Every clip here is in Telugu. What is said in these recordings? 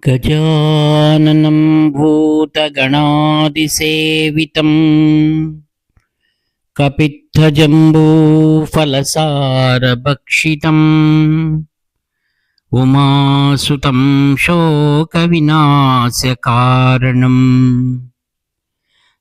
गजाननं भूतगणादिसेवितं कपित्थजम्बूफलसारभक्षितम् उमासुतं शोकविनाशकारणम्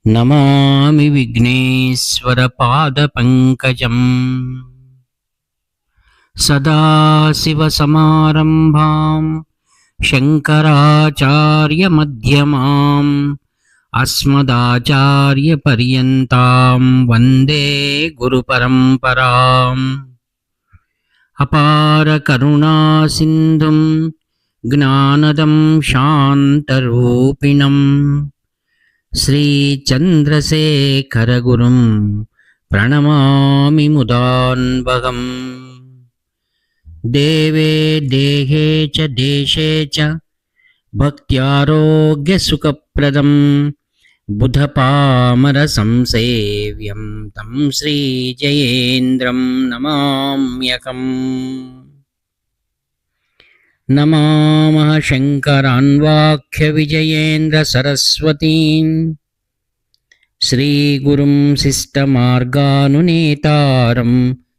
नमामि विघ्नेश्वरपादपङ्कजम्। सदाशिवसमारम्भाम् शङ्कराचार्यमध्यमाम् अस्मदाचार्यपर्यन्तां वन्दे गुरुपरम्पराम्। अपारकरुणासिन्धुं ज्ञानदं शान्तरूपिणं श्रीचन्द्रशेखरगुरुं प्रणमामि मुदान्वहम्। देवे देहे च देशे च भक्त्यारोग्यसुखप्रदं बुधपामरसंसेव्यं तं श्रीजयेन्द्रं नमाम्यहम्। नमामः शङ्करान्वाख्यविजयेन्द्रसरस्वतीं श्रीगुरुं शिष्टमार्गानुनेतारं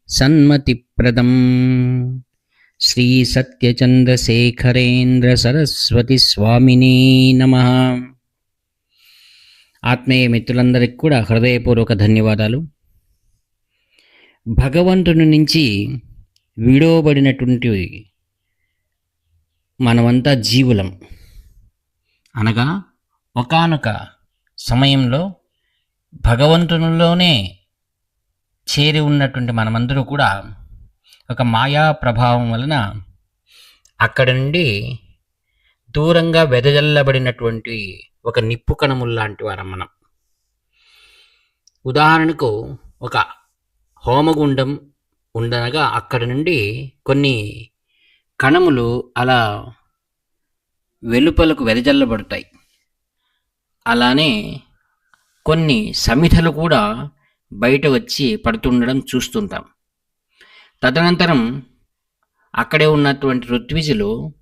सन्मतिप्रदम् శ్రీ సత్యచంద్రశేఖరేంద్ర సరస్వతి స్వామిని నమః. ఆత్మీయ మిత్రులందరికీ కూడా హృదయపూర్వక ధన్యవాదాలు. భగవంతుని నుంచి విడవబడినటువంటి మనమంతా జీవులం. అనగా ఒకానొక సమయంలో భగవంతునిలోనే చేరి ఉన్నటువంటి మనమందరూ కూడా ఒక మాయా ప్రభావం వలన అక్కడి నుండి దూరంగా వెదజల్లబడినటువంటి ఒక నిప్పు కణముల్లాంటి వారం మనం. ఉదాహరణకు ఒక హోమగుండం ఉండనగా అక్కడి నుండి కొన్ని కణములు అలా వెలుపలకు వెదజల్లబడతాయి. అలానే కొన్ని సమిధలు కూడా బయట వచ్చి పడుతుండడం చూస్తుంటాం. తదనంతరం అక్కడే ఉన్నటువంటి ఋత్విజులు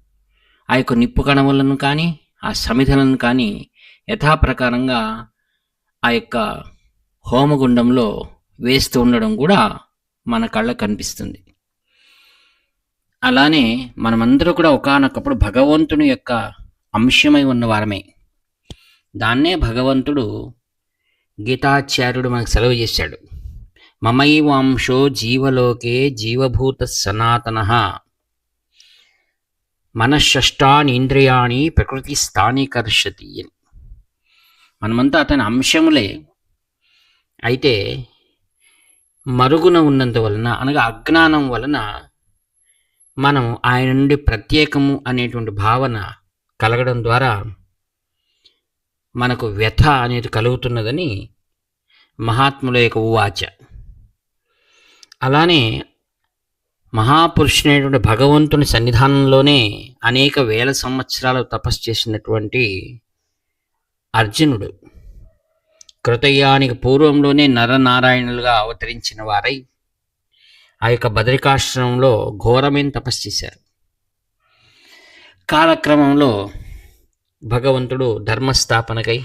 ఆ యొక్క నిప్పు కణములను కానీ ఆ సమిధలను కానీ యథాప్రకారంగా ఆ యొక్క హోమగుండంలో వేస్తూ ఉండడం కూడా మన కళ్ళకు కనిపిస్తుంది. అలానే మనమందరూ కూడా ఒకానొకప్పుడు భగవంతుని యొక్క అంశమై ఉన్న వారమే. దాన్నే భగవంతుడు గీతాచార్యుడు మనకు సెలవు చేశాడు. మమైవాంశో జీవలోకే జీవభూత సనాతనః మనశ్షష్టానీంద్రియాణి ప్రకృతి స్థానీకర్షతి అని. మనమంతా అతని అంశములే. అయితే మరుగున ఉన్నందువలన అనగా అజ్ఞానం వలన మనం ఆయన నుండి ప్రత్యేకము అనేటువంటి భావన కలగడం ద్వారా మనకు వ్యథ అనేది కలుగుతున్నదని మహాత్ముల యొక్క ఉవాచ. అలానే మహాపురుషుడైనటువంటి భగవంతుని సన్నిధానంలోనే అనేక వేల సంవత్సరాలు తపస్సు చేసినటువంటి అర్జునుడు కృతయుగానికి పూర్వంలోనే నరనారాయణులుగా అవతరించిన వారై ఆ యొక్క బదరికాశ్రమంలో ఘోరమైన తపస్సు చేశారు. కాలక్రమంలో భగవంతుడు ధర్మస్థాపనకై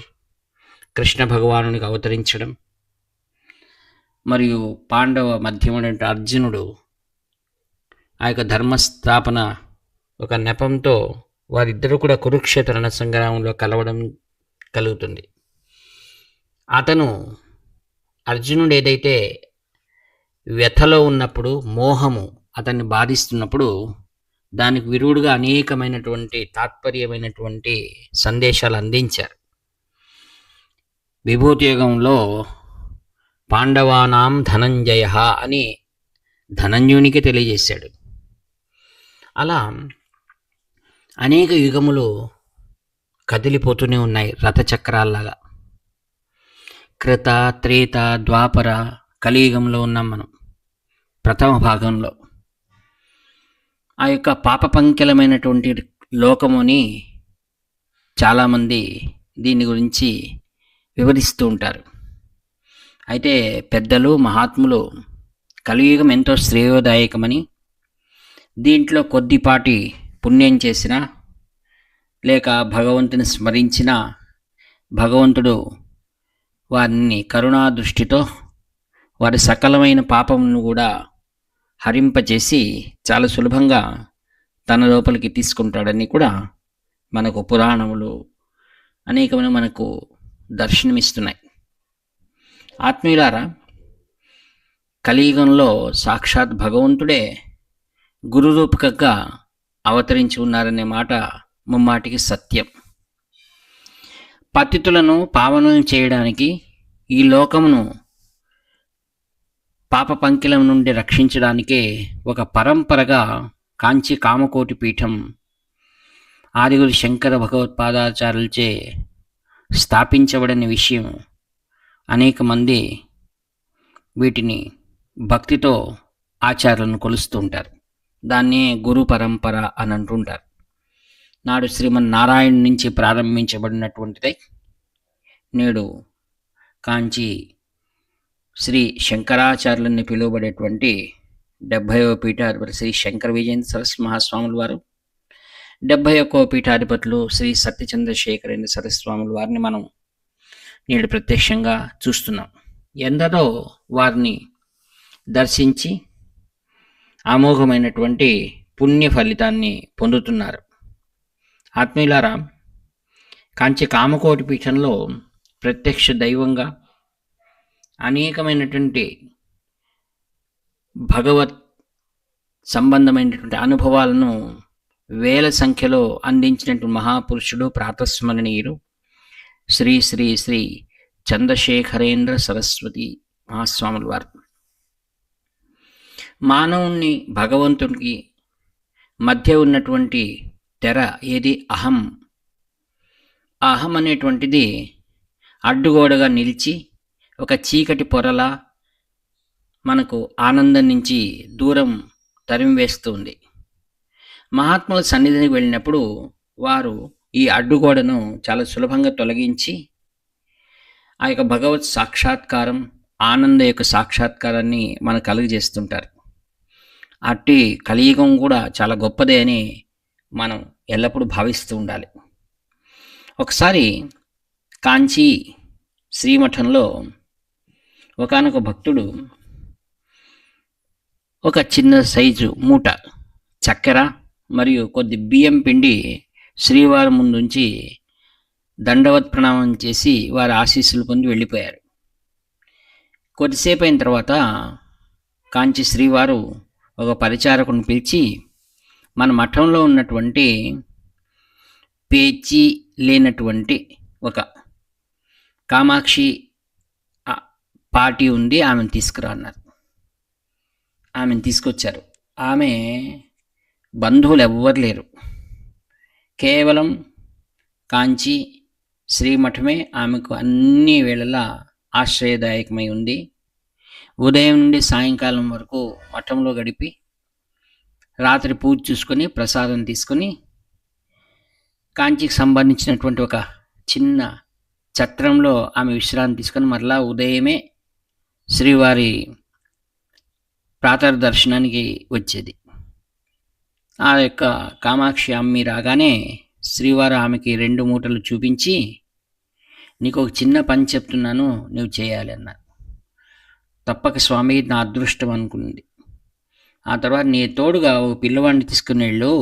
కృష్ణ భగవానునికి అవతరించడం, మరియు పాండవ మధ్యమైనటువంటి అర్జునుడు ఆ యొక్క ధర్మస్థాపన ఒక నెపంతో వారిద్దరూ కూడా కురుక్షేత్ర రణ సంగ్రామంలో కలవడం కలుగుతుంది. అతను అర్జునుడు ఏదైతే వ్యథలో ఉన్నప్పుడు మోహము అతన్ని బాధిస్తున్నప్పుడు దానికి విరుడుగా అనేకమైనటువంటి తాత్పర్యమైనటువంటి సందేశాలు అందించారు. విభూతి యుగంలో పాండవానాం ధనంజయ అని ధనంజయునికి తెలియజేశాడు. అలా అనేక యుగములు కదిలిపోతూనే ఉన్నాయి రథచక్రాల్లాగా. కృత, త్రేత, ద్వాపర, కలియుగంలో ఉన్నాం మనం ప్రథమ భాగంలో. ఆ యొక్క పాపపంకిలమైనటువంటి లోకముని చాలామంది దీని గురించి వివరిస్తూ ఉంటారు. అయితే పెద్దలు మహాత్ములు కలియుగం ఎంతో శ్రేయోదాయకమని, దీంట్లో కొద్దిపాటి పుణ్యం చేసినా లేక భగవంతుని స్మరించిన భగవంతుడు వారిని కరుణా దృష్టితో వారి సకలమైన పాపములను కూడా హరింపచేసి చాలా సులభంగా తన లోపలికి తీసుకుంటాడని కూడా మనకు పురాణములు అనేకమైన మనకు దర్శనమిస్తున్నాయి. ఆత్మీయులారా, కలియుగంలో సాక్షాత్ భగవంతుడే గురురూపకంగా అవతరించి ఉన్నారనే మాట ముమ్మాటికి సత్యం. పతితులను పావనం చేయడానికి, ఈ లోకమును పాప పంకిలం నుండి రక్షించడానికే ఒక పరంపరగా కాంచి కామకోటి పీఠం ఆదిగురు శంకర భగవత్పాదాచార్యులచే స్థాపించబడిన విషయం అనేక మంది వీటిని భక్తితో ఆచారాలను కొలుస్తూ ఉంటారు. దాన్నే గురు పరంపర అని అంటుంటారు. నాడు శ్రీమన్నారాయణ నుంచి ప్రారంభించబడినటువంటిదై నేడు కాంచి శ్రీ శంకరాచార్యులని పిలువబడేటువంటి 70వ పీఠాధిపతి శ్రీ శంకర విజయేంద్ర సరస్వతి మహాస్వాముల వారు, 71వ పీఠాధిపతులు శ్రీ సత్యచంద్రశేఖరేంద్ర సరస్వాముల వారిని మనం నేడు ప్రత్యక్షంగా చూస్తున్నాం. ఎందరో వారిని దర్శించి అమోఘమైనటువంటి పుణ్య ఫలితాన్ని పొందుతున్నారు. ఆత్మీయులారా, కాంచి కామకోటి పీఠంలో ప్రత్యక్ష దైవంగా అనేకమైనటువంటి భగవత్ సంబంధమైనటువంటి అనుభవాలను వేల సంఖ్యలో అందించినటువంటి మహాపురుషుడు ప్రాతస్మరణీయుడు శ్రీ శ్రీ శ్రీ చంద్రశేఖరేంద్ర సరస్వతి మహాస్వాముల వారు. మానవుణ్ణి భగవంతునికి మధ్య ఉన్నటువంటి తెర ఏది? అహం. అహం అనేటువంటిది అడ్డుగోడగా నిలిచి ఒక చీకటి పొరలా మనకు ఆనందం నుంచి దూరం తరిమివేస్తుంది. మహాత్ముల సన్నిధికి వెళ్ళినప్పుడు వారు ఈ అడ్డుగోడను చాలా సులభంగా తొలగించి ఆ యొక్క భగవత్ సాక్షాత్కారం, ఆనంద యొక్క సాక్షాత్కారాన్ని మనకు కలుగజేస్తుంటారు. అట్టి కలియుగం కూడా చాలా గొప్పదే అని మనం ఎల్లప్పుడూ భావిస్తూ ఉండాలి. ఒకసారి కాంచి శ్రీమఠంలో ఒకానొక భక్తుడు ఒక చిన్న సైజు మూట చక్కెర మరియు కొద్ది బియ్యం పిండి శ్రీవారి ముందుంచి దండవత్ ప్రణామం చేసి వారి ఆశీస్సులు పొంది వెళ్ళిపోయారు. కొద్దిసేపు అయిన తర్వాత కాంచి శ్రీవారు ఒక పరిచారకుని పిలిచి, మన మఠంలో ఉన్నటువంటి పేచీ లేనటువంటి ఒక కామాక్షి పాటి ఉంది, ఆమెను తీసుకురా అన్నారు. ఆమెను తీసుకొచ్చారు. ఆమె బంధువులు ఎవ్వరు లేరు. కేవలం కాంచి శ్రీమఠమే ఆమెకు అన్ని వేళలా ఆశ్రయదాయకమై ఉంది. ఉదయం నుండి సాయంకాలం వరకు మఠంలో గడిపి రాత్రి పూజ చూసుకొని ప్రసాదం తీసుకొని కాంచికి సంబంధించినటువంటి ఒక చిన్న ఛత్రంలో ఆమె విశ్రాంతి తీసుకొని మరలా ఉదయమే శ్రీవారి ప్రాతర్ దర్శనానికి వచ్చేది. ఆ యొక్క కామాక్షి అమ్మి రాగానే శ్రీవారు ఆమెకి 2 మూటలు చూపించి, నీకు ఒక చిన్న పని చెప్తున్నాను, నువ్వు చేయాలి అన్నారు. తప్పక స్వామి, నా అదృష్టం అనుకుంది. ఆ తర్వాత నీ తోడుగా ఒక పిల్లవాడిని తీసుకుని వెళ్ళు,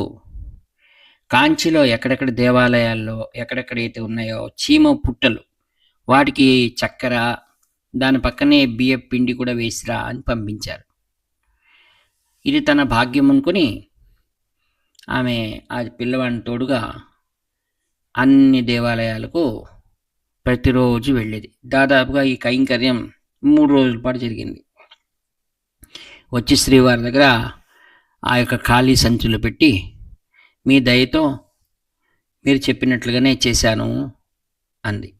కాంచిలో ఎక్కడెక్కడ దేవాలయాల్లో ఎక్కడెక్కడైతే ఉన్నాయో చీమ పుట్టలు, వాటికి చక్కెర, దాని పక్కనే బియ్యం పిండి కూడా వేసిరా అని పంపించారు. ఇది తన భాగ్యం అనుకుని ఆమె ఆ పిల్లవాడిని తోడుగా అన్ని దేవాలయాలకు ప్రతిరోజు వెళ్ళేది. దాదాపుగా ఈ కైంకర్యం 3 రోజుల పాటు జరిగింది. వచ్చి శ్రీవారి దగ్గర ఆ యొక్క ఖాళీ సంచులు పెట్టి, మీ దయతో మీరు చెప్పినట్లుగానే చేశాను అంది.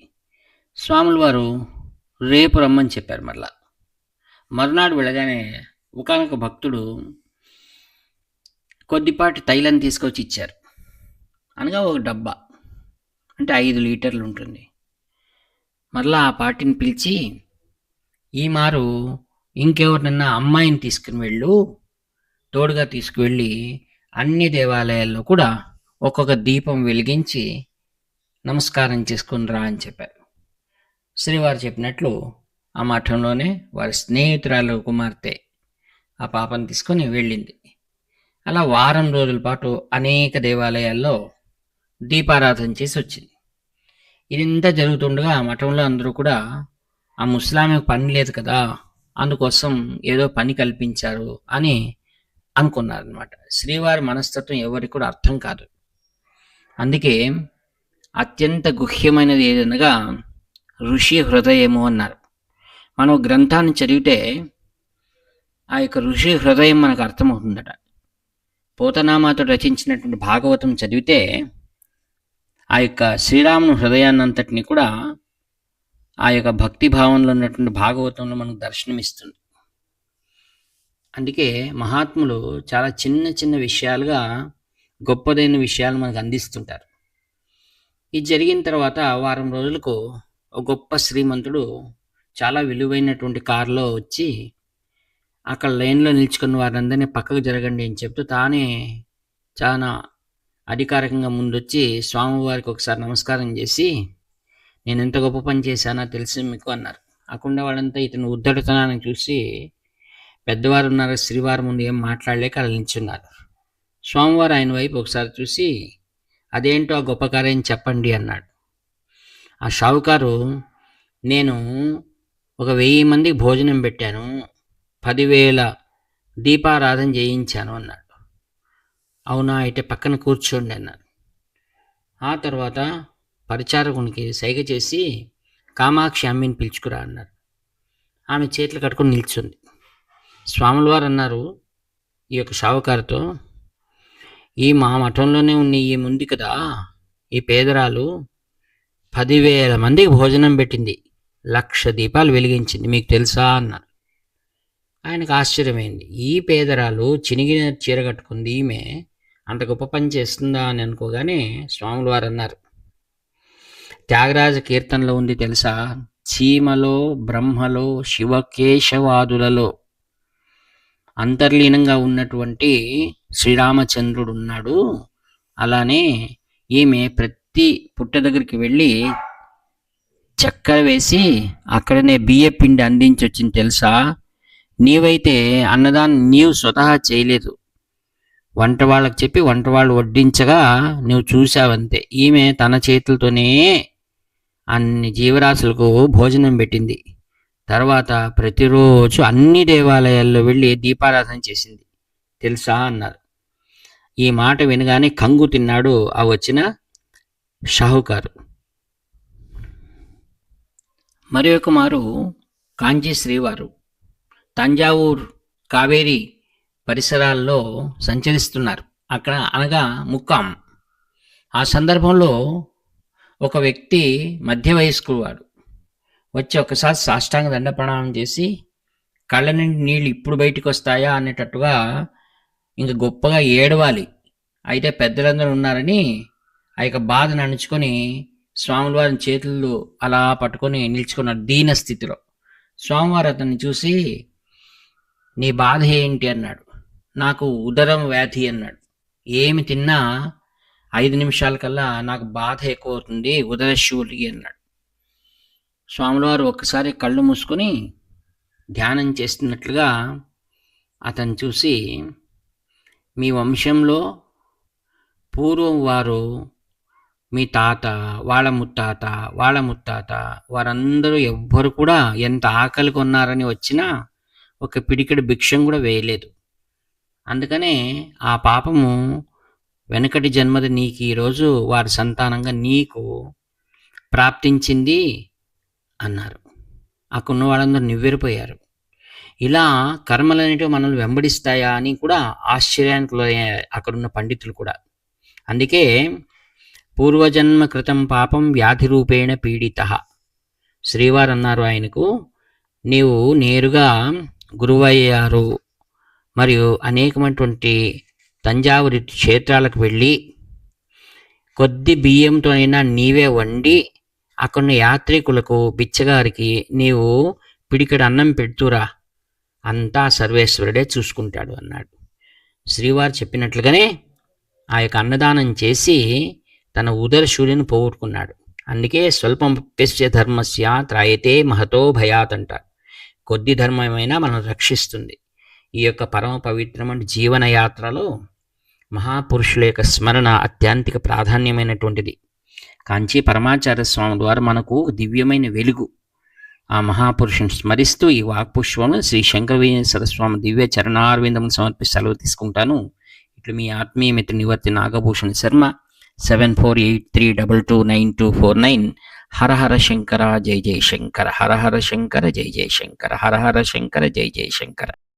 స్వాముల వారు రేపు రమ్మని చెప్పారు. మరునాడు వెళ్ళగానే ఒకానొక భక్తుడు కొద్దిపాటి తైలం తీసుకొచ్చి ఇచ్చారు. అనగా ఒక డబ్బా, అంటే 5 లీటర్లు ఉంటుంది. మరలా ఆ పార్టీని పిలిచి, ఈ మారు ఇంకెవరినన్నా అమ్మాయిని తీసుకుని వెళ్ళు, తోడుగా తీసుకువెళ్ళి అన్ని దేవాలయాల్లో కూడా ఒక్కొక్క దీపం వెలిగించి నమస్కారం చేసుకుని రా అని చెప్పారు. శ్రీవారు చెప్పినట్లు ఆ మఠంలోనే వారి స్నేహితురాలు కుమార్తె ఆ పాపను తీసుకొని వెళ్ళింది. అలా వారం రోజుల పాటు అనేక దేవాలయాల్లో దీపారాధన చేసి వచ్చింది. ఇదంతా జరుగుతుండగా ఆ మఠంలో అందరూ కూడా ఆ ముసలామెకు పని లేదు కదా, అందుకోసం ఏదో పని కల్పించారు అని అనుకున్నారనమాట. శ్రీవారి మనస్తత్వం ఎవరికి కూడా అర్థం కాదు. అందుకే అత్యంత గుహ్యమైనది ఏదనగా ఋషి హృదయము అన్నారు. మనం గ్రంథాన్ని చదివితే ఆ యొక్క ఋషి హృదయం మనకు అర్థమవుతుందట. పోతనామాతో రచించినటువంటి భాగవతం చదివితే ఆ యొక్క శ్రీరాముని హృదయాన్నంతటిని కూడా ఆ యొక్క భక్తి భావంలో ఉన్నటువంటి భాగవతంలో మనకు దర్శనమిస్తుంది. అందుకే మహాత్ములు చాలా చిన్న చిన్న విషయాలుగా గొప్పదైన విషయాలు మనకు అందిస్తుంటారు. ఇది జరిగిన తర్వాత వారం రోజులకు ఒక గొప్ప శ్రీమంతుడు చాలా విలువైనటువంటి కారులో వచ్చి అక్కడ లైన్లో నిల్చుకున్న వారందరినీ పక్కకు జరగండి అని చెప్తూ తానే చాలా అధికారికంగా ముందొచ్చి స్వామివారికి ఒకసారి నమస్కారం చేసి, నేను ఎంత గొప్ప పని చేశానో తెలిసి మీకు అన్నారు. అక్కడ వాళ్ళంతా ఇతను ఉద్ధడుతనాన్ని చూసి పెద్దవారు ఉన్నారు, శ్రీవారి ముందు ఏం మాట్లాడలేక అలా నిల్చున్నారు. స్వామివారు ఆయన వైపు ఒకసారి చూసి, అదేంటో ఆ గొప్ప కార్యం చెప్పండి అన్నాడు. ఆ షావుకారు, నేను 1000 మందికి భోజనం పెట్టాను, 10,000 దీపారాధన చేయించాను అన్నాడు. అవునా, అయితే పక్కన కూర్చోండి అన్నారు. ఆ తర్వాత పరిచారకునికి సైగ చేసి కామాక్షి అమ్మిని పిలుచుకురా అన్నారు. ఆమె చేతులు కట్టుకొని నిల్చుంది. స్వాముల వారు అన్నారు ఈ యొక్క షావుకారుతో, ఈ మా మఠంలోనే ఉన్న ఈ ఉంది కదా, ఈ పేదరాలు 10,000 మందికి భోజనం పెట్టింది, 1,00,000 దీపాలు వెలిగించింది, మీకు తెలుసా అన్నారు. ఆయనకు ఆశ్చర్యమైంది. ఈ పేదరాలు చినిగిన చీర కట్టుకుంది, ఈమె అంత గొప్ప పని చేస్తుందా అని అనుకోగానే స్వాముల వారు అన్నారు, త్యాగరాజ కీర్తనలో ఉంది తెలుసా, చీమలో బ్రహ్మలో శివకేశవాదులలో అంతర్లీనంగా ఉన్నటువంటి శ్రీరామచంద్రుడు ఉన్నాడు. అలానే ఈమె ప్రతి పుట్ట దగ్గరికి వెళ్ళి చక్కెర వేసి అక్కడనే బియ్య పిండి అందించి వచ్చింది తెలుసా. నీవైతే అన్నదాన్ని నీవు స్వతహా చేయలేదు, వంట వాళ్ళకి చెప్పి వంట వాళ్ళు వడ్డించగా నువ్వు చూసావంతే. ఈమె తన చేతులతోనే అన్ని జీవరాశులకు భోజనం పెట్టింది. తర్వాత ప్రతిరోజు అన్ని దేవాలయాల్లో వెళ్ళి దీపారాధన చేసింది తెలుసా అన్నారు. ఈ మాట వినగానే కంగు తిన్నాడు ఆ వచ్చిన షాహుకారు. మరి ఒక మారు కాంచీ శ్రీవారు తంజావూరు కావేరీ పరిసరాల్లో సంచరిస్తున్నారు. అక్కడ అనగా ముక్కాం. ఆ సందర్భంలో ఒక వ్యక్తి మధ్య వయస్కుడు వాడు వచ్చి ఒకసారి సాష్టాంగ దండ ప్రణామం చేసి కళ్ళ నుండి నీళ్ళు ఇప్పుడు బయటకు వస్తాయా అనేటట్టుగా ఇంక గొప్పగా ఏడవాలి. అయితే పెద్దలందరూ ఉన్నారని ఆ యొక్క బాధను అణుచుకొని స్వాముల వారిని చేతుల్లో అలా పట్టుకొని నిల్చుకున్నాడు దీన స్థితిలో. స్వామివారు అతన్ని చూసి, నీ బాధ ఏంటి అన్నాడు. నాకు ఉదరం వ్యాధి అన్నాడు. ఏమి తిన్నా 5 నిమిషాల కల్లా నాకు బాధ ఎక్కువ అవుతుంది, ఉదరశూలి అన్నాడు. స్వాముల వారు ఒక్కసారి కళ్ళు మూసుకొని ధ్యానం చేస్తున్నట్లుగా అతను చూసి, మీ వంశంలో పూర్వం వారు మీ తాత, వాళ్ళ ముత్తాత వారందరూ ఎవ్వరు కూడా ఎంత ఆకలి కొన్నారని వచ్చినా ఒక పిడికెడు భిక్షం కూడా వేయలేదు. అందుకనే ఆ పాపము వెనకటి జన్మది నీకు ఈరోజు వారి సంతానంగా నీకు ప్రాప్తించింది అన్నారు. అక్కడున్న వాళ్ళందరూ నివ్వెరిపోయారు. ఇలా కర్మలనేటివి మనల్ని వెంబడిస్తాయా అని కూడా ఆశ్చర్యానికి లోనయ్యారు అక్కడున్న పండితులు కూడా. అందుకే పూర్వజన్మ కృతం పాపం వ్యాధి రూపేణ పీడిత. శ్రీవారు అన్నారు ఆయనకు, నీవు నేరుగా గురువయ్యారు మరియు అనేకమైనటువంటి తంజావూరి క్షేత్రాలకు వెళ్ళి కొద్ది బియ్యంతో అయినా నీవే వండి అక్కడున్న యాత్రికులకు బిచ్చగారికి నీవు పిడికెడు అన్నం పెడుతురా, అంతా సర్వేశ్వరుడే చూసుకుంటాడు అన్నాడు. శ్రీవారు చెప్పినట్లుగానే ఆ యొక్క అన్నదానం చేసి తన ఉదర శూలిని పోగొట్టుకున్నాడు. అందుకే స్వల్పమప్యస్య ధర్మస్య త్రాయతే మహతో భయాత్ అంటారు. కొద్ది ధర్మమైనా మనం రక్షిస్తుంది. ఈ యొక్క పరమ పవిత్రమైన జీవన యాత్రలో మహాపురుషుల యొక్క స్మరణ అత్యంతిక ప్రాధాన్యమైనటువంటిది. కాంచీ పరమాచార్య స్వామి ద్వారా మనకు దివ్యమైన వెలుగు. ఆ మహాపురుషుని స్మరిస్తూ ఈ వాక్పుష్పము శ్రీ శంకరవీర సరస్వామి దివ్య చరణారవిందమును సమర్పిస్తూ సెలవు తీసుకుంటాను. ఇట్లు మీ ఆత్మీయ మిత్ర నివర్తి నాగభూషణ శర్మ. 7483229249. హర హర శంకర జయ జయ శంకర. హర హర శంకర జయ జయ శంకర. హర హర శంకర జయ జయ శంకర.